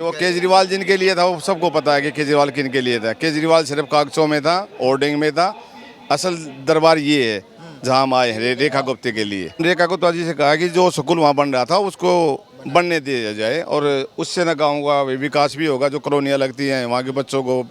वो केजरीवाल जिनके लिए था वो सबको पता है कि केजरीवाल किन के लिए था। केजरीवाल सिर्फ कागजों में था, होर्डिंग में था। असल दरबार ये है जहां हम आए हैं रेखा गुप्ता के लिए। रेखा गुप्ता जी से कहा कि जो स्कूल वहाँ बन रहा था उसको बनने दिया जाए और उससे न गाँव का विकास भी होगा। जो कॉलोनियाँ लगती हैं वहाँ के बच्चों को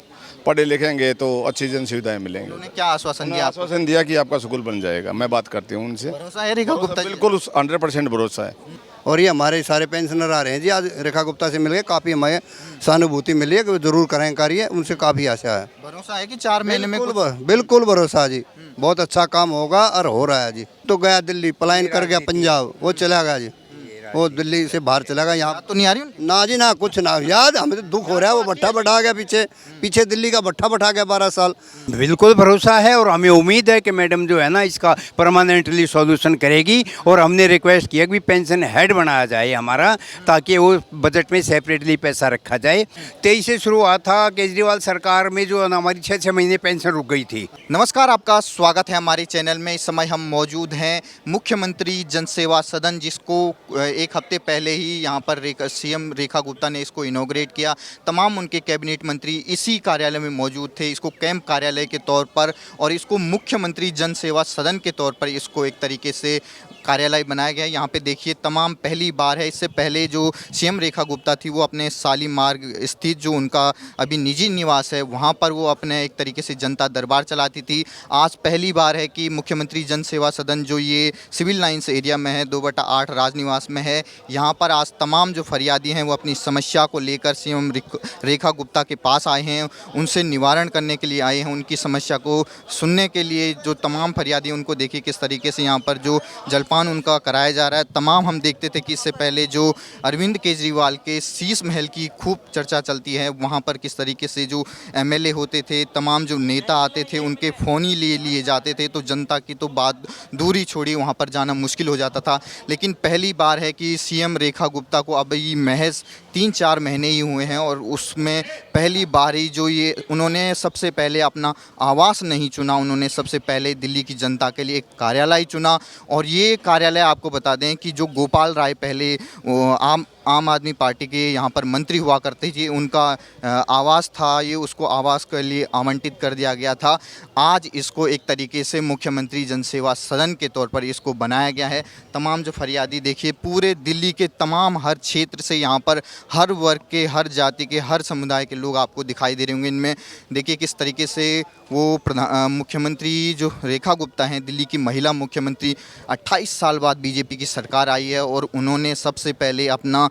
पढ़े लिखेंगे तो अच्छी जन सुविधाएं मिलेंगी। उन्होंने क्या आश्वासन दिया आपको? आश्वासन दिया कि आपका स्कूल बन जाएगा। मैं बात करती हूँ उनसे। भरोसा है रेखा गुप्ता जी? बिल्कुल 100% भरोसा है। और ये हमारे सारे पेंशनर आ रहे हैं जी, आज रेखा गुप्ता से मिलके काफ़ी हमें सहानुभूति मिली है कि वो जरूर करें कार्य, उनसे काफ़ी आशा है। भरोसा है कि 4 महीने में कुछ बिल्कुल भरोसा है जी, बहुत अच्छा काम होगा और हो रहा है जी। तो गया दिल्ली, पलायन कर गया पंजाब, वो चला गया जी, वो दिल्ली से बाहर चला गया। यहाँ तो नहीं आ रही उनकी? ना जी ना, कुछ ना याद, हमें तो दुख हो रहा है। वो भट्ठा बैठा गया पीछे पीछे दिल्ली का भट्ठा बैठा गया 12 साल। बिल्कुल भरोसा है और हमें उम्मीद है कि मैडम जो है ना इसका परमानेंटली सॉल्यूशन करेगी। और हमने रिक्वेस्ट किया कि पेंशन हेड बनाया जाए हमारा, ताकि वो बजट में सेपरेटली पैसा रखा जाए। 23 से शुरू हुआ था केजरीवाल सरकार में, जो है ना हमारी 6-6 महीने पेंशन रुक गई थी। नमस्कार, आपका स्वागत है हमारे चैनल में। इस समय हम मौजूद हैं मुख्यमंत्री जन सेवा सदन, जिसको एक हफ्ते पहले ही यहाँ पर सीएम रेखा गुप्ता ने इसको इनॉग्रेट किया। तमाम उनके कैबिनेट मंत्री इसी कार्यालय में मौजूद थे, इसको कैंप कार्यालय के तौर पर, और इसको मुख्यमंत्री जन सेवा सदन के तौर पर इसको एक तरीके से कार्यालय बनाया गया है। यहाँ पे देखिए तमाम पहली बार है। इससे पहले जो सीएम रेखा गुप्ता थी वो अपने साली मार्ग स्थित जो उनका अभी निजी निवास है वहाँ पर वो अपने एक तरीके से जनता दरबार चलाती थी। आज पहली बार है कि मुख्यमंत्री जन सेवा सदन जो ये सिविल लाइन्स एरिया में है 2/8 राजनिवास में है, यहाँ पर आज तमाम जो फरियादी हैं वो अपनी समस्या को लेकर सीएम रेखा गुप्ता के पास आए हैं, उनसे निवारण करने के लिए आए हैं, उनकी समस्या को सुनने के लिए। जो तमाम फरियादी उनको देखिए किस तरीके से यहाँ पर जो जलपान उनका कराया जा रहा है। तमाम हम देखते थे कि इससे पहले जो अरविंद केजरीवाल के शीश महल की खूब चर्चा चलती है, वहाँ पर किस तरीके से जो एमएलए होते थे, तमाम जो नेता आते थे, उनके फ़ोन ही लिए जाते थे, तो जनता की तो बात दूरी छोड़ी, वहाँ पर जाना मुश्किल हो जाता था। लेकिन पहली बार है कि सीएम रेखा गुप्ता को अभी महज 3-4 महीने ही हुए हैं और उसमें पहली बार ही जो ये उन्होंने सबसे पहले अपना आवास नहीं चुना, उन्होंने सबसे पहले दिल्ली की जनता के लिए एक कार्यालय चुना। और ये कार्यालय आपको बता दें कि जो गोपाल राय पहले आम आदमी पार्टी के यहाँ पर मंत्री हुआ करते थे, उनका आवास था ये, उसको आवास के लिए आवंटित कर दिया गया था। आज इसको एक तरीके से मुख्यमंत्री जन सेवा सदन के तौर पर इसको बनाया गया है। तमाम जो फरियादी देखिए पूरे दिल्ली के तमाम हर क्षेत्र से, यहाँ पर हर वर्ग के, हर जाति के, हर समुदाय के लोग आपको दिखाई दे रहे होंगे। इनमें देखिए किस तरीके से वो मुख्यमंत्री जो रेखा गुप्ता हैं, दिल्ली की महिला मुख्यमंत्री, 28 साल बाद बीजेपी की सरकार आई है और उन्होंने सबसे पहले अपना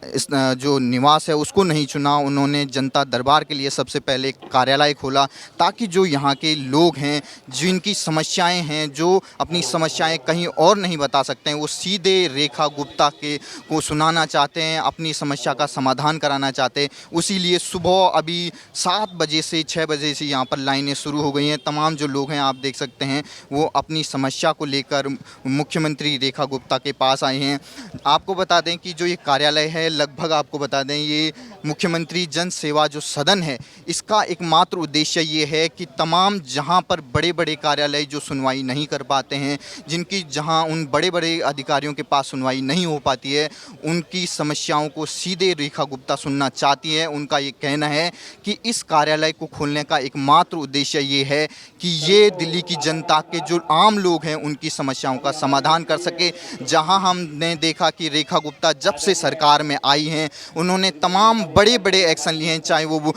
इस जो निवास है उसको नहीं चुना, उन्होंने जनता दरबार के लिए सबसे पहले कार्यालय खोला, ताकि जो यहाँ के लोग हैं, जिनकी समस्याएं हैं, जो अपनी समस्याएं कहीं और नहीं बता सकते हैं, वो सीधे रेखा गुप्ता को सुनाना चाहते हैं, अपनी समस्या का समाधान कराना चाहते हैं। उसी लिए सुबह अभी 7 बजे से 6 बजे से यहाँ पर लाइनें शुरू हो गई हैं। तमाम जो लोग हैं आप देख सकते हैं वो अपनी समस्या को लेकर मुख्यमंत्री रेखा गुप्ता के पास आए हैं। आपको बता दें कि जो ये कार्यालय है, लगभग आपको बता दें ये मुख्यमंत्री जन सेवा जो सदन है, इसका एकमात्र उद्देश्य ये है कि तमाम जहां पर बड़े बड़े कार्यालय जो सुनवाई नहीं कर पाते हैं, जिनकी जहां उन बड़े बड़े अधिकारियों के पास सुनवाई नहीं हो पाती है, उनकी समस्याओं को सीधे रेखा गुप्ता सुनना चाहती है। उनका ये कहना है कि इस कार्यालय को खोलने का एकमात्र उद्देश्य ये है कि ये दिल्ली की जनता के जो आम लोग हैं उनकी समस्याओं का समाधान कर सके। जहाँ हमने देखा कि रेखा गुप्ता जब से सरकार में आई हैं, उन्होंने तमाम बड़े बड़े एक्शन लिए हैं, चाहे वो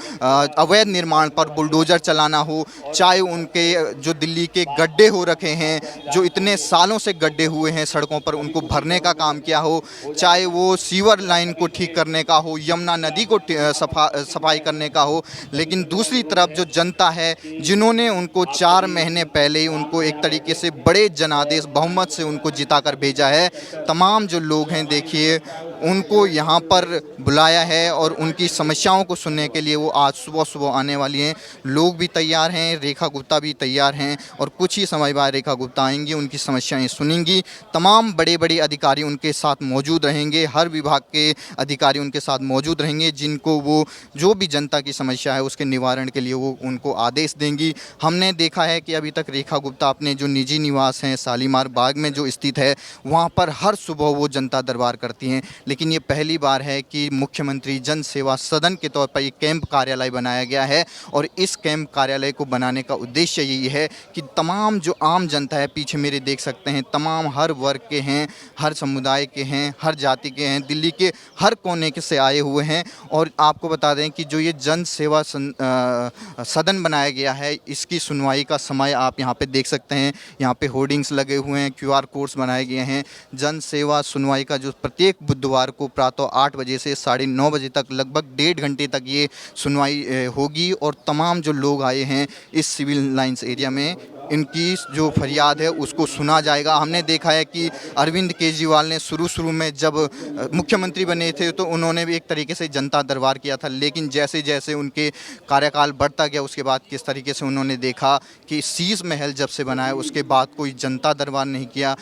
अवैध निर्माण पर बुलडोज़र चलाना हो, चाहे उनके जो दिल्ली के गड्ढे हो रखे हैं, जो इतने सालों से गड्ढे हुए हैं सड़कों पर, उनको भरने का काम किया हो, चाहे वो सीवर लाइन को ठीक करने का हो, यमुना नदी को सफाई करने का हो। लेकिन दूसरी तरफ जो जनता है, जिन्होंने उनको 4 महीने पहले ही उनको एक तरीके से बड़े जनादेश बहुमत से उनको जिता कर भेजा है, तमाम जो लोग हैं देखिए उनको यहाँ पर बुलाया है और उनकी समस्याओं को सुनने के लिए वो आज सुबह सुबह आने वाली हैं। लोग भी तैयार हैं, रेखा गुप्ता भी तैयार हैं और कुछ ही समय बाद रेखा गुप्ता आएंगी, उनकी समस्याएं सुनेंगी। तमाम बड़े बड़े अधिकारी उनके साथ मौजूद रहेंगे, हर विभाग के अधिकारी उनके साथ मौजूद रहेंगे, जिनको वो जो भी जनता की समस्या है उसके निवारण के लिए वो उनको आदेश देंगी। हमने देखा है कि अभी तक रेखा गुप्ता अपने जो निजी निवास हैं शालीमार बाग में जो स्थित है, वहाँ पर हर सुबह वो जनता दरबार करती हैं। लेकिन ये पहली बार है कि मुख्यमंत्री जन सेवा सदन के तौर पर ये कैंप कार्यालय बनाया गया है। और इस कैंप कार्यालय को बनाने का उद्देश्य यही है कि तमाम जो आम जनता है, पीछे मेरे देख सकते हैं, तमाम हर वर्ग के हैं, हर समुदाय के हैं, हर जाति के हैं, दिल्ली के हर कोने के से आए हुए हैं। और आपको बता दें कि जो ये जन सेवा सदन बनाया गया है, इसकी सुनवाई का समय आप यहाँ पे देख सकते हैं। यहाँ पे होर्डिंग्स लगे हुए हैं, QR कोड्स बनाए गए हैं। जन सेवा सुनवाई का जो प्रत्येक बुधवार को प्रातः 8 बजे से 9:30 बजे तक लगभग 1.5 घंटे तक ये सुनवाई होगी। और तमाम जो लोग आए हैं इस सिविल लाइंस एरिया में, इनकी जो फरियाद है उसको सुना जाएगा। हमने देखा है कि अरविंद केजरीवाल ने शुरू में जब मुख्यमंत्री बने थे तो उन्होंने भी एक तरीके से जनता दरबार किया था, लेकिन जैसे जैसे उनके कार्यकाल बढ़ता गया उसके बाद किस तरीके से उन्होंने देखा कि शीश महल जब से बना है उसके बाद कोई जनता दरबार नहीं किया,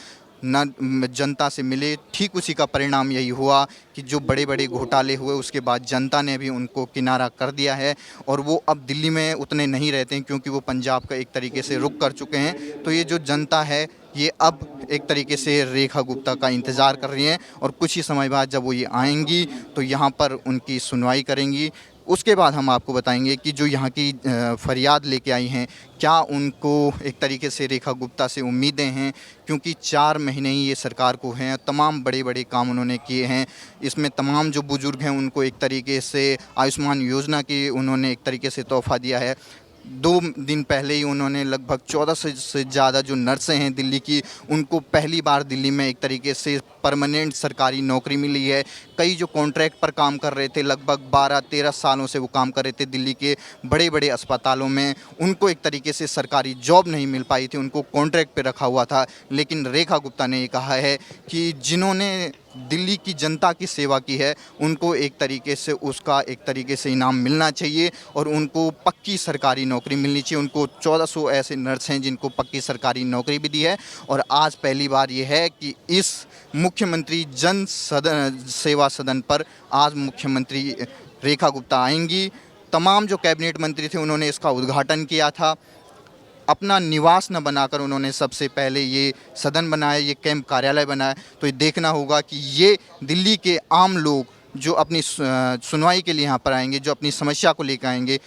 न जनता से मिले। ठीक उसी का परिणाम यही हुआ कि जो बड़े बड़े घोटाले हुए उसके बाद जनता ने भी उनको किनारा कर दिया है और वो अब दिल्ली में उतने नहीं रहते हैं, क्योंकि वो पंजाब का एक तरीके से रुख कर चुके हैं। तो ये जो जनता है ये अब एक तरीके से रेखा गुप्ता का इंतज़ार कर रही हैं और कुछ ही समय बाद जब वो ये आएंगी तो यहाँ पर उनकी सुनवाई करेंगी। उसके बाद हम आपको बताएंगे कि जो यहाँ की फरियाद लेके आई हैं, क्या उनको एक तरीके से रेखा गुप्ता से उम्मीदें हैं, क्योंकि 4 महीने ही ये सरकार को हैं। तमाम बड़े बड़े काम उन्होंने किए हैं। इसमें तमाम जो बुजुर्ग हैं उनको एक तरीके से आयुष्मान योजना की उन्होंने एक तरीके से तोहफा दिया है। 2 दिन पहले ही उन्होंने लगभग 14 से ज़्यादा जो नर्सें हैं दिल्ली की, उनको पहली बार दिल्ली में एक तरीके से परमानेंट सरकारी नौकरी मिली है। कई जो कॉन्ट्रैक्ट पर काम कर रहे थे, लगभग 12-13 सालों से वो काम कर रहे थे दिल्ली के बड़े बड़े अस्पतालों में, उनको एक तरीके से सरकारी जॉब नहीं मिल पाई थी, उनको कॉन्ट्रैक्ट पे रखा हुआ था। लेकिन रेखा गुप्ता ने ये कहा है कि जिन्होंने दिल्ली की जनता की सेवा की है उनको एक तरीके से उसका एक तरीके से इनाम मिलना चाहिए और उनको पक्की सरकारी नौकरी मिलनी चाहिए। उनको 1400 ऐसे नर्स हैं जिनको पक्की सरकारी नौकरी भी दी है। और आज पहली बार ये है कि इस मुख्यमंत्री जन सेवा सदन पर आज मुख्यमंत्री रेखा गुप्ता आएंगी। तमाम जो कैबिनेट मंत्री थे उन्होंने इसका उद्घाटन किया था। अपना निवास न बनाकर उन्होंने सबसे पहले ये सदन बनाया, ये कैंप कार्यालय बनाया। तो ये देखना होगा कि ये दिल्ली के आम लोग जो अपनी सुनवाई के लिए यहाँ पर आएंगे, जो अपनी समस्या को लेकर आएंगे,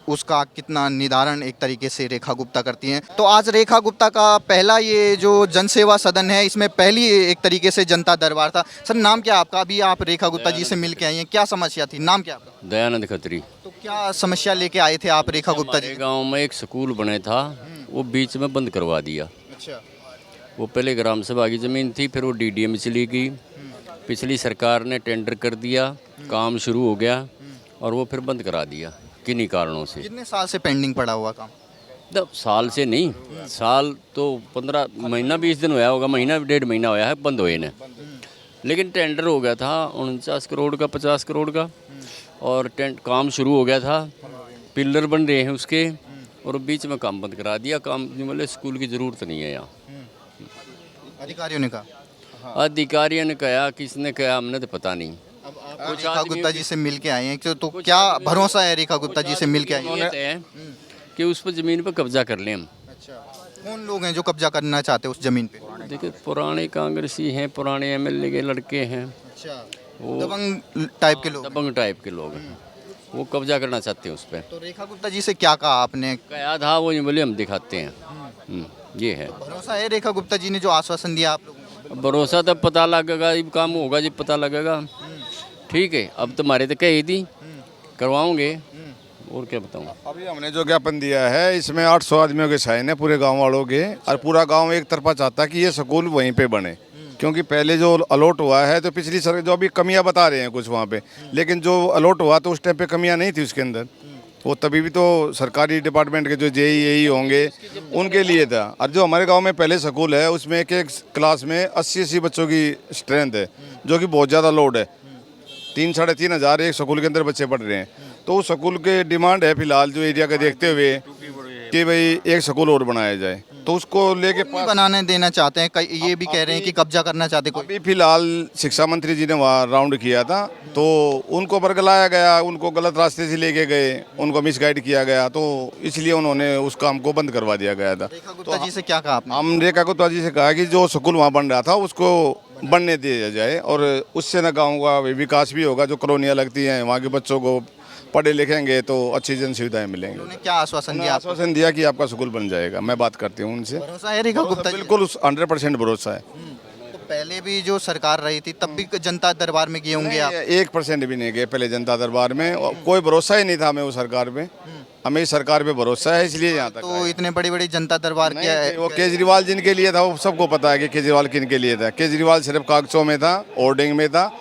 उसका कितना निदान एक तरीके से रेखा गुप्ता करती हैं। तो आज रेखा गुप्ता का पहला ये जो जनसेवा सदन है, इसमें पहली एक तरीके से जनता दरबार था। सर, नाम क्या आपका? अभी आप रेखा गुप्ता जी से मिल के आई हैं, क्या समस्या थी? नाम क्या आपका? दयानंद खत्री। तो क्या समस्या लेके आए थे आप रेखा गुप्ता जी? गांव में एक स्कूल बने था, वो बीच में बंद करवा दिया। अच्छा। वो पहले ग्राम सभा की ज़मीन थी, फिर वो DDA में चली गई। पिछली सरकार ने टेंडर कर दिया, काम शुरू हो गया और वो फिर बंद करा दिया किन्हीं कारणों से। कितने साल से पेंडिंग पड़ा हुआ काम? तब साल से नहीं, साल तो 15 महीना 20 दिन होया होगा, महीना 1.5 महीना होया है बंद हुए ने। लेकिन टेंडर हो गया था 49 करोड़ का, 50 करोड़ का, और काम शुरू हो गया था, पिलर बन रहे हैं उसके, और बीच में काम बंद करा दिया। काम मतलब स्कूल की ज़रूरत नहीं है यहाँ। अधिकारियों ने कहा? अधिकारियों ने कहा, किसने कहा हमने तो पता नहीं। आप रेखा गुप्ता जी से मिल के आए हैं, तो क्या भरोसा है रेखा गुप्ता जी से मिल के आए हैं? उन्होंने है कि उस पर ज़मीन पर कब्जा कर लें हम। अच्छा, कौन लोग हैं जो कब्जा करना चाहते हैं उस जमीन पे? देखिए, पुराने कांग्रेसी हैं, पुराने MLA के लड़के हैं, अच्छा, वो दबंग टाइप के लोग? दबंग टाइप के लोग हैं, वो कब्जा करना चाहते हैं उस पर। तो रेखा गुप्ता जी से क्या कहा आपने? कहा था वो, ये बोले हम दिखाते हैं। ये है भरोसा है रेखा गुप्ता जी ने जो आश्वासन दिया आप लोगों को? भरोसा, तब पता लगेगा, जब काम होगा जब पता लगेगा। ठीक है, अब तुम्हारे तो कही थी करवाओगे, और क्या बताऊँ। अभी हमने जो ज्ञापन दिया है इसमें 800 आदमियों के साइन है, पूरे गांव वालों के, और पूरा गांव एक तरफा चाहता है कि ये स्कूल वहीं पे बने। क्योंकि पहले जो अलॉट हुआ है तो पिछली सरकार जो अभी कमियां बता रहे हैं कुछ वहाँ पे, लेकिन जो अलॉट हुआ तो उस टाइम पे कमियां नहीं थी उसके अंदर। वो तभी भी तो सरकारी डिपार्टमेंट के जो JEE होंगे उनके लिए था। और जो हमारे गांव में पहले स्कूल है उसमें एक क्लास में 80-80 बच्चों की स्ट्रेंथ है, जो कि बहुत ज़्यादा लोड है। 3-3.5 हज़ार एक स्कूल के अंदर बच्चे पढ़ रहे हैं। तो उस स्कूल के डिमांड है फिलहाल जो एरिया का देखते हुए कि भाई एक स्कूल और बनाया जाए, तो उसको लेके बनाने देना चाहते हैं। ये भी कह रहे हैं कि कब्जा करना चाहते कोई। अभी फिलहाल शिक्षा मंत्री जी ने वहाँ राउंड किया था तो उनको बरगलाया गया, उनको गलत रास्ते से लेके गए, उनको मिसगाइड किया गया, तो इसलिए उन्होंने उस काम को बंद करवा दिया गया था। रेखा गुप्ता जी से क्या कहा आपने? हम रेखा गुप्ता जी से कहा कि जो स्कूल वहाँ बन रहा था उसको बनने दिया जाए और उससे ना गाँव का विकास भी होगा। जो कॉलोनियाँ लगती हैं वहाँ के बच्चों को पढ़े लिखेंगे तो अच्छी जन सुविधाएं मिलेंगी। उन्होंने क्या आश्वासन उन्होंने दिया आपको? आश्वासन दिया कि आपका स्कूल बन जाएगा। मैं बात करती हूँ उनसे, भरोसा है रेखा गुप्ता जी? बिल्कुल 100% भरोसा है। तो पहले भी जो सरकार रही थी तब भी जनता दरबार में गए होंगे आप? 1% भी नहीं गए पहले जनता दरबार में, और कोई भरोसा ही नहीं था हमें वो सरकार पे। हमें इस सरकार पे भरोसा है, इसलिए यहाँ तक तो इतने बड़ी बड़ी जनता दरबार नहीं, क्या है? वो केजरीवाल जिनके लिए था वो सबको पता है कि केजरीवाल किन के लिए था। केजरीवाल सिर्फ कागजों में था, होर्डिंग में था।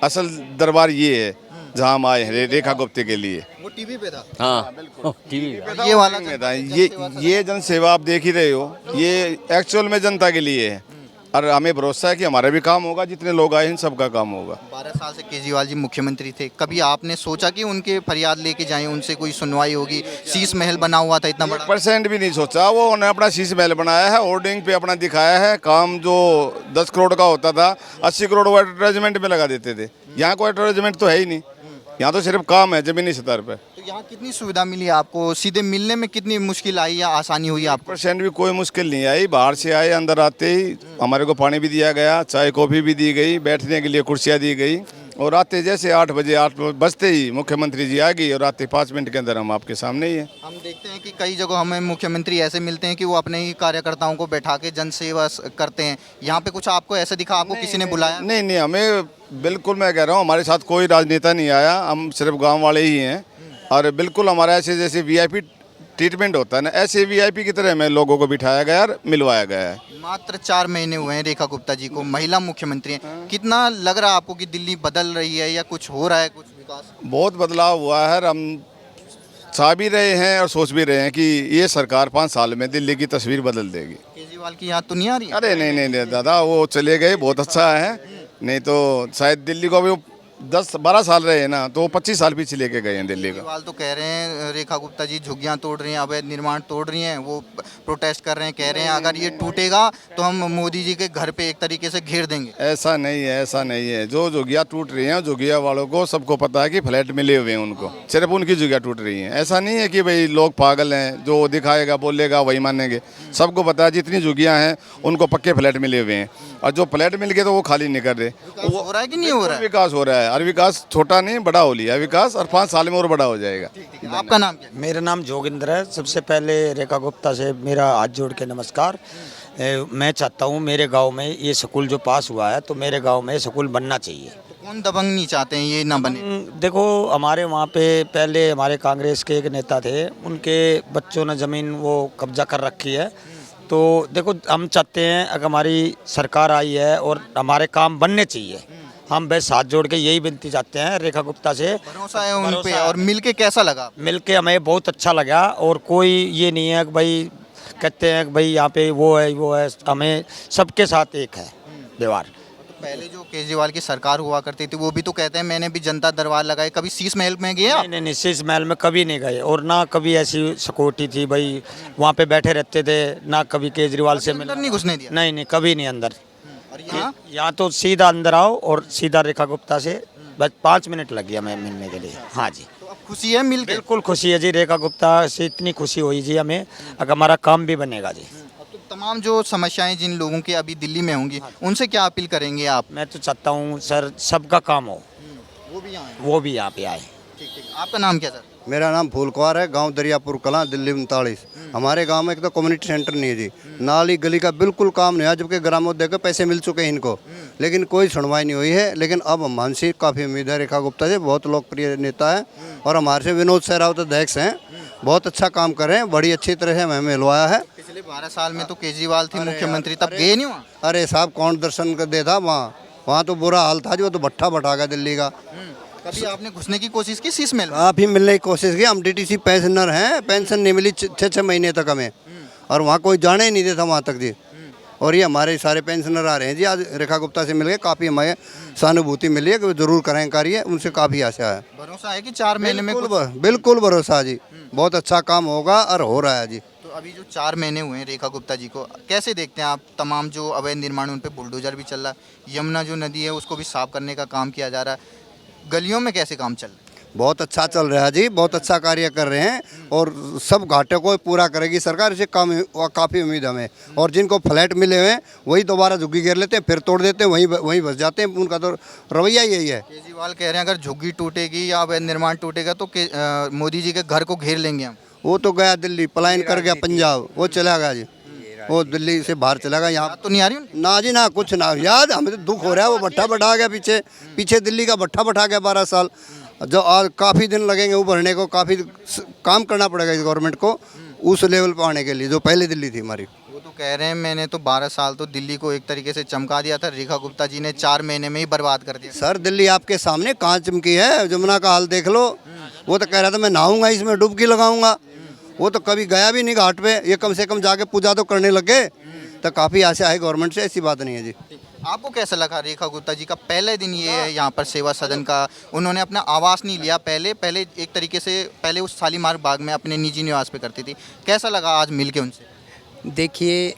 असल दरबार ये है जहाँ हम आए हैं रेखा गुप्ता के लिए। वो टीवी पे था। हाँ टीवी ये वाला में था। ये जन सेवा आप देख ही रहे हो, ये एक्चुअल में जनता के लिए है और हमें भरोसा है कि हमारा भी काम होगा, जितने लोग आए इन सबका काम होगा। 12 साल से केजरीवाल जी मुख्यमंत्री थे, कभी आपने सोचा कि उनके फरियाद लेके जाएं, उनसे कोई सुनवाई होगी? शीश महल बना हुआ था इतना बड़ा। 1% भी नहीं सोचा। वो उन्होंने अपना शीश महल बनाया है, होर्डिंग पे अपना दिखाया है। काम जो 10 करोड़ का होता था 80 करोड़ वो एडवर्टाइजमेंट में लगा देते थे। यहाँ कोई एडवर्टाइजमेंट तो है ही नहीं, यहाँ तो सिर्फ काम है जमीनी स्तर पर। तो यहाँ कितनी सुविधा मिली आपको? सीधे मिलने में कितनी मुश्किल आई या आसानी हुई आपको? 1% भी कोई मुश्किल नहीं आई। बाहर से आए, अंदर आते ही हमारे को पानी भी दिया गया, चाय कॉफ़ी भी दी गई, बैठने के लिए कुर्सियाँ दी गई। और आते जैसे 8 बजते ही मुख्यमंत्री जी आ गई और आते 5 मिनट के अंदर हम आपके सामने ही हैं। हम देखते हैं कि कई जगह हमें मुख्यमंत्री ऐसे मिलते हैं कि वो अपने ही कार्यकर्ताओं को बैठा के जन सेवा करते हैं। यहाँ पे कुछ आपको ऐसे दिखा? आपको किसी ने बुलाया? नहीं नहीं, हमें बिल्कुल, मैं कह रहा हूँ हमारे साथ कोई राजनेता नहीं आया, हम सिर्फ गांव वाले ही हैं। और बिल्कुल हमारा ऐसे जैसे वीआईपी ट्रीटमेंट होता है ना, ऐसे वीआईपी की तरह हमें लोगों को बिठाया गया और मिलवाया गया है। मात्र 4 महीने हुए हैं रेखा गुप्ता जी को, महिला मुख्यमंत्री हैं। कितना लग रहा है आपको कि दिल्ली बदल रही है या कुछ हो रहा है, कुछ विकास? बहुत बदलाव हुआ है। हम चाह भी रहे हैं और सोच भी रहे हैं कि ये सरकार 5 साल में दिल्ली की तस्वीर बदल देगी। केजरीवाल की यहाँ तो नहीं आ रही है? अरे नहीं नहीं नहीं दादा, वो चले गए, बहुत अच्छा है। नहीं तो शायद दिल्ली को भी 10-12 साल रहे हैं ना, तो 25 साल पीछे लेके गए हैं दिल्ली का। केजरीवाल तो कह रहे हैं रेखा गुप्ता जी झुग्गियां तोड़ रही हैं, अवैध निर्माण तोड़ रही हैं। वो प्रोटेस्ट कर रहे हैं, कह रहे हैं अगर ये टूटेगा तो हम मोदी जी के घर पे एक तरीके से घेर देंगे। ऐसा नहीं है, ऐसा नहीं है। जो झुग्गियाँ टूट रही हैं, झुग्गिया वालों को सबको पता है कि फ्लैट मिले हुए हैं उनको, सिर्फ उनकी झुग्गियाँ टूट रही हैं। ऐसा नहीं है कि भाई लोग पागल हैं, जो दिखाएगा बोलेगा वही मानेंगे। सबको पता है जितनी झुग्गियाँ हैं उनको पक्के फ्लैट मिले हुए हैं, और जो फ्लैट मिल गए तो वो खाली नहीं कर रहे। विकास हो रहा है कि नहीं हो रहा है? विकास हो रहा है, और विकास छोटा नहीं बड़ा हो लिया विकास, और 5 साल में और बड़ा हो जाएगा। आपका नाम क्या है? मेरा नाम जोगिंदर है। सबसे पहले रेखा गुप्ता से मेरा हाथ जोड़ के नमस्कार। मैं चाहता हूँ मेरे गांव में ये स्कूल जो पास हुआ है तो मेरे गांव में स्कूल बनना चाहिए। तो कौन दबंग नहीं चाहते हैं ये ना बने? देखो हमारे वहाँ पे पहले हमारे कांग्रेस के एक नेता थे, उनके बच्चों ने ज़मीन वो कब्जा कर रखी है। तो देखो हम चाहते हैं अगर हमारी सरकार आई है और हमारे काम बनने चाहिए, हम बस हाथ जोड़ के यही विनती चाहते हैं रेखा गुप्ता से। भरोसा है उन पे? और मिलके कैसा लगा? मिलके हमें बहुत अच्छा लगा, और कोई ये नहीं है कि भाई कहते हैं कि भाई यहाँ पे वो है, हमें सबके साथ एक है व्यवहार। तो पहले जो केजरीवाल की सरकार हुआ करती थी वो भी तो कहते हैं मैंने भी जनता दरबार लगाए। कभी शीश महल में गए आप? नहीं, शीश महल में कभी नहीं गए, और ना कभी ऐसी सिक्योरिटी थी भाई वहाँ पे बैठे रहते थे, ना कभी केजरीवाल से अंदर नहीं घुसने दिया? नहीं, कभी नहीं अंदर। और यहाँ यहाँ तो सीधा अंदर आओ और सीधा रेखा गुप्ता से बस 5 मिनट लग गया मैं मिलने के लिए। हाँ जी, तो अब खुशी है मिल के? बिल्कुल खुशी है जी। रेखा गुप्ता से इतनी खुशी हुई जी हमें, अगर हमारा काम भी बनेगा जी। तो तमाम जो समस्याएं जिन लोगों की अभी दिल्ली में होंगी उनसे क्या अपील करेंगे आप? मैं तो चाहता हूँ सर सबका काम हो, वो भी यहाँ वो भी यहाँ पे आए। ठीक ठीक। आपका नाम क्या सर? मेरा नाम फूलकुमार है, गांव दरियापुर कलां, दिल्ली 39। हमारे गांव में एक तो कम्युनिटी सेंटर नहीं है जी, नाली गली का बिल्कुल काम नहीं है, जबकि ग्रामोद्योग के पैसे मिल चुके हैं इनको, लेकिन कोई सुनवाई नहीं हुई है। लेकिन अब हमसे काफ़ी उम्मीद है रेखा गुप्ता जी, बहुत लोकप्रिय नेता है, और हमारे से विनोद सहरावत अध्यक्ष हैं, बहुत अच्छा काम कर रहे हैं, बड़ी अच्छी तरह से हमें मिलवाया है। पिछले 12 साल में तो केजरीवाल थे मुख्यमंत्री, तब गए नहीं वहाँ? अरे साहब कौन दर्शन कर दे था वहाँ तो बुरा हाल था, जो तो भट्ठा भटा गया दिल्ली का। कभी आपने घुसने की कोशिश की शीश महल में? आप ही मिलने की कोशिश की, हम डीटीसी पेंशनर हैं, पेंशन नहीं मिली 6-6 महीने तक हमें, और वहाँ कोई जाने ही नहीं देता वहाँ तक जी। और ये हमारे सारे पेंशनर आ रहे हैं जी, आज रेखा गुप्ता से मिलके काफ़ी हमें सहानुभूति मिली है कि वो जरूर करें कार्य, उनसे काफ़ी आशा है। भरोसा है कि 4 महीने में बिल्कुल भरोसा जी, बहुत अच्छा काम होगा और हो रहा है जी। तो अभी जो 4 महीने हुए हैं रेखा गुप्ता जी को, कैसे देखते हैं आप? तमाम जो अवैध निर्माण उन पे बुलडोजर भी चल रहा है, यमुना जो नदी है उसको भी साफ करने का काम किया जा रहा है, गलियों में कैसे काम चल रहा है? बहुत अच्छा चल रहा है जी, बहुत अच्छा कार्य कर रहे हैं और सब घाटे को पूरा करेगी सरकार, इसे काफ़ी उम्मीद हमें। और जिनको फ्लैट मिले हुए हैं वही दोबारा झुग्गी घेर लेते हैं, फिर तोड़ देते हैं, वहीं बस जाते हैं। उनका तो रवैया यही है। केजरीवाल कह रहे हैं अगर झुग्गी टूटेगी या अवैध निर्माण टूटेगा तो मोदी जी के घर को घेर लेंगे हम। वो तो गया दिल्ली, पलायन कर गया पंजाब, वो चला गया जी, वो दिल्ली से बाहर चला गया। यहाँ तो नहीं आ रही उनकी? ना जी ना, कुछ ना याद, हमें तो दुख हो रहा है। वो भट्ठा बैठा गया पीछे दिल्ली का भट्ठा बैठा गया 12 साल। जो आज काफ़ी दिन लगेंगे उभरने को, काफ़ी काम करना पड़ेगा इस गवर्नमेंट को उस लेवल पर आने के लिए जो पहले दिल्ली थी हमारी। वो तो कह रहे हैं मैंने तो 12 साल तो दिल्ली को एक तरीके से चमका दिया था, रेखा गुप्ता जी ने 4 महीने में ही बर्बाद कर दिया। सर दिल्ली आपके सामने कहाँ चमकी है, जमुना का हाल देख लो। वो तो कह रहा था मैं नहाऊंगा इसमें, डुबकी लगाऊंगा। वो तो कभी गया भी नहीं घाट पे, ये कम से कम जाके पूजा तो करने लगे। तो काफ़ी आशा है गवर्नमेंट से, ऐसी बात नहीं है जी। आपको कैसा लगा रेखा गुप्ता जी का पहले दिन ये है यहाँ पर सेवा सदन का? उन्होंने अपना आवास नहीं लिया, पहले एक तरीके से पहले उस शालीमार बाग में अपने निजी निवास पे करती थी। कैसा लगा आज मिलके उनसे? देखिए,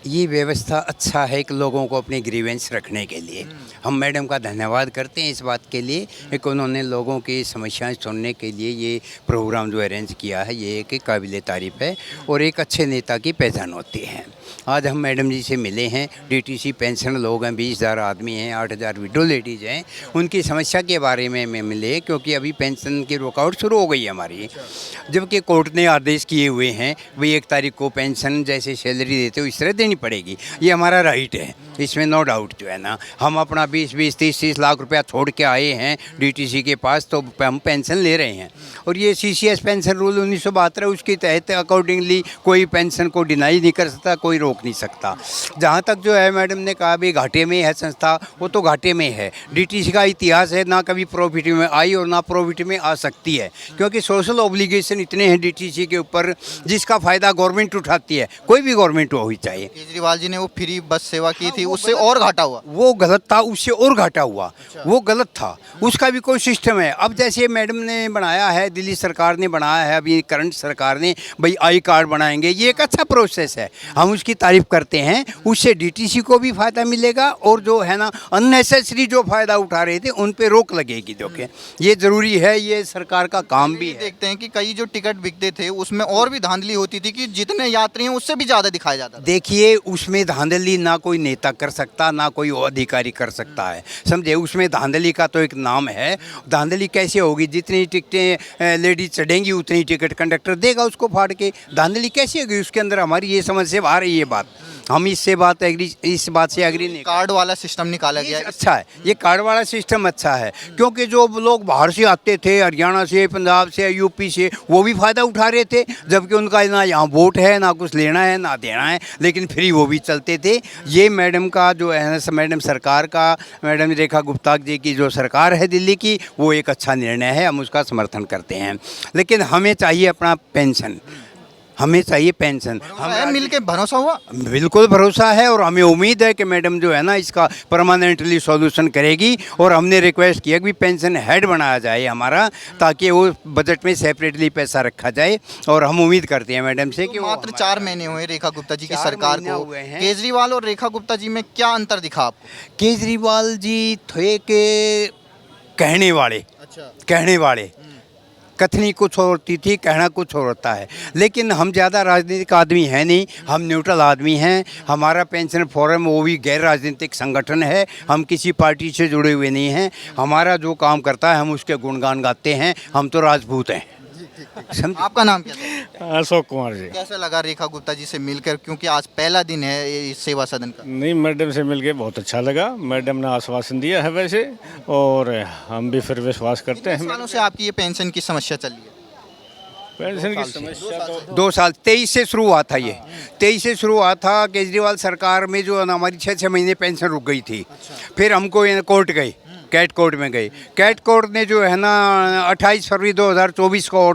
ये व्यवस्था अच्छा है कि लोगों को अपने ग्रीवेंस रखने के लिए। हम मैडम का धन्यवाद करते हैं इस बात के लिए कि उन्होंने लोगों की समस्याएं सुनने के लिए ये प्रोग्राम जो अरेंज किया है, ये एक काबिल तारीफ़ है और एक अच्छे नेता की पहचान होती है। आज हम मैडम जी से मिले हैं। डीटीसी पेंशन लोग हैं, 20,000 आदमी हैं, 8,000 विडो लेडीज़ हैं। उनकी समस्या के बारे में मिले, क्योंकि अभी पेंशन की रुकावट शुरू हो गई है हमारी, जबकि कोर्ट ने आदेश किए हुए हैं भाई 1 तारीख को पेंशन जैसे सैलरी देते हो इस तरह देनी पड़ेगी। ये हमारा राइट है, इसमें नो डाउट जो है ना। हम अपना 20-20, 30-30 लाख रुपया छोड़ के आए हैं डीटीसी के पास, तो हम पेंशन ले रहे हैं। और ये सीसीएस पेंशन रूल 1972 उसके तहत अकॉर्डिंगली कोई पेंशन को डिनाई नहीं कर सकता, कोई रोक नहीं सकता। जहाँ तक जो है मैडम ने कहा भी घाटे में है संस्था, वो तो घाटे में है। डीटीसी का इतिहास है, ना कभी प्रॉफिट में आई और ना प्रॉफिट में आ सकती है, क्योंकि सोशल ऑब्लिगेशन इतने हैं डीटीसी के ऊपर जिसका फ़ायदा गवर्नमेंट उठाती है, कोई भी गवर्नमेंट हुई चाहिए। केजरीवाल जी ने वो फ्री बस सेवा की थी, उससे और घाटा हुआ। वो गलत था, उससे और घाटा हुआ। वो गलत था, उसका भी कोई सिस्टम है। अब जैसे मैडम ने बनाया है, दिल्ली सरकार ने बनाया है, अभी करंट सरकार ने भाई आई कार्ड बनाएंगे, ये एक अच्छा प्रोसेस है, हम उसकी तारीफ करते हैं। उससे डीटीसी को भी फ़ायदा मिलेगा और जो है ना अननेसेसरी जो फ़ायदा उठा रहे थे उन पे रोक लगेगी। जो कि ये ज़रूरी है, ये सरकार का काम भी है। देखते हैं कि कई जो टिकट बिकते थे उसमें और भी धांधली होती थी कि जितने यात्री हैं उससे भी ज़्यादा दिखाया जाता था। देखिए, उसमें धांधली ना कोई नेता कर सकता, ना कोई अधिकारी कर सकता है, समझे। उसमें धांधली का तो एक नाम है। धांधली कैसे होगी? जितनी टिकटें लेडीज चढ़ेंगी उतनी टिकट कंडक्टर देगा उसको फाड़ के। धांधली कैसे होगी उसके अंदर? हमारी ये समझ से बाहर है ये बात। हम इस बात से एग्री नहीं। कार्ड वाला सिस्टम निकाला गया है, अच्छा है, ये कार्ड वाला सिस्टम अच्छा है, क्योंकि जो लोग बाहर से आते थे, हरियाणा से, पंजाब से, यूपी से, वो भी फ़ायदा उठा रहे थे, जबकि उनका ना यहाँ वोट है, ना कुछ लेना है, ना देना है, लेकिन फ्री वो भी चलते थे। ये मैडम का जो है, मैडम सरकार का, मैडम रेखा गुप्ता जी की जो सरकार है दिल्ली की, वो एक अच्छा निर्णय है, हम उसका समर्थन करते हैं। लेकिन हमें चाहिए अपना पेंशन, हमें चाहिए पेंशन। हमें मिलके भरोसा हुआ, बिल्कुल भरोसा है और हमें उम्मीद है कि मैडम जो है ना इसका परमानेंटली सॉल्यूशन करेगी। और हमने रिक्वेस्ट किया कि पेंशन हेड बनाया जाए हमारा, ताकि वो बजट में सेपरेटली पैसा रखा जाए। और हम उम्मीद करते हैं मैडम से कि मात्र 4 महीने हुए रेखा गुप्ता जी की सरकार को, केजरीवाल और रेखा गुप्ता जी में क्या अंतर दिखा आपको? केजरीवाल जी थे के कहने वाले, कहने वाले, कथनी कुछ होती थी, कहना कुछ और होता है। लेकिन हम ज़्यादा राजनीतिक आदमी हैं नहीं, हम न्यूट्रल आदमी हैं। हमारा पेंशन फोरम वो भी गैर राजनीतिक संगठन है, हम किसी पार्टी से जुड़े हुए नहीं हैं। हमारा जो काम करता है हम उसके गुणगान गाते हैं। हम तो राजपूत हैं। आपका नाम क्या था? अशोक कुमार जी। कैसा लगा रेखा गुप्ता जी से मिलकर, क्योंकि आज पहला दिन है इस सेवा सदन का? नहीं, मैडम से मिलके बहुत अच्छा लगा। मैडम ने आश्वासन दिया है वैसे, और हम भी फिर विश्वास करते हैं। सालों से आपकी ये पेंशन की समस्या चल रही है? पेंशन की समस्या तो 2 साल, 23 से शुरू हुआ था ये। 23 से शुरू हुआ था। केजरीवाल सरकार में जो हमारी 6-6 महीने पेंशन रुक गई थी। फिर हमको कोर्ट गई, कैट कोर्ट में गई। कैट कोर्ट ने जो है ना 28 फरवरी 2024 को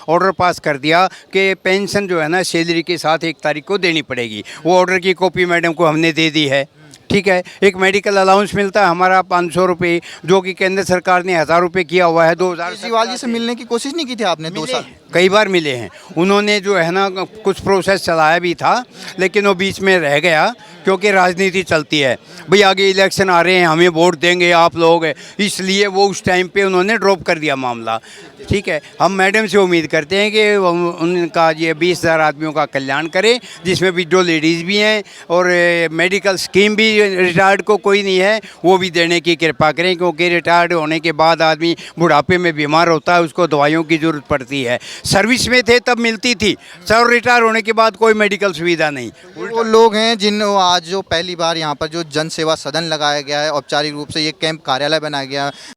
ऑर्डर पास कर दिया कि पेंशन जो है ना सैलरी के साथ 1 तारीख को देनी पड़ेगी। वो ऑर्डर की कॉपी मैडम को हमने दे दी है। ठीक है, एक मेडिकल अलाउंस मिलता है हमारा 500 रुपये, जो कि केंद्र सरकार ने 1000 रुपये किया हुआ है। 2000 केजरीवाल जी से मिलने की कोशिश नहीं की थी आपने? 2 साल कई बार मिले हैं। उन्होंने जो है ना कुछ प्रोसेस चलाया भी था, लेकिन वो बीच में रह गया क्योंकि राजनीति चलती है। भाई आगे इलेक्शन आ रहे हैं, हमें वोट देंगे आप लोग, इसलिए वो उस टाइम पे उन्होंने ड्रॉप कर दिया मामला। ठीक है, हम मैडम से उम्मीद करते हैं कि उनका ये 20,000 आदमियों का कल्याण करें, जिसमें विडो लेडीज़ भी हैं और मेडिकल स्कीम भी रिटायर्ड को कोई नहीं है वो भी देने की कृपा करें, क्योंकि रिटायर्ड होने के बाद आदमी बुढ़ापे में बीमार होता है, उसको दवाइयों की ज़रूरत पड़ती है। सर्विस में थे तब मिलती थी, सर रिटायर होने के बाद कोई मेडिकल सुविधा नहीं। वो लोग हैं जिन आज जो पहली बार यहाँ पर जो जन सेवा सदन लगाया गया है, औपचारिक रूप से ये कैंप कार्यालय बनाया गया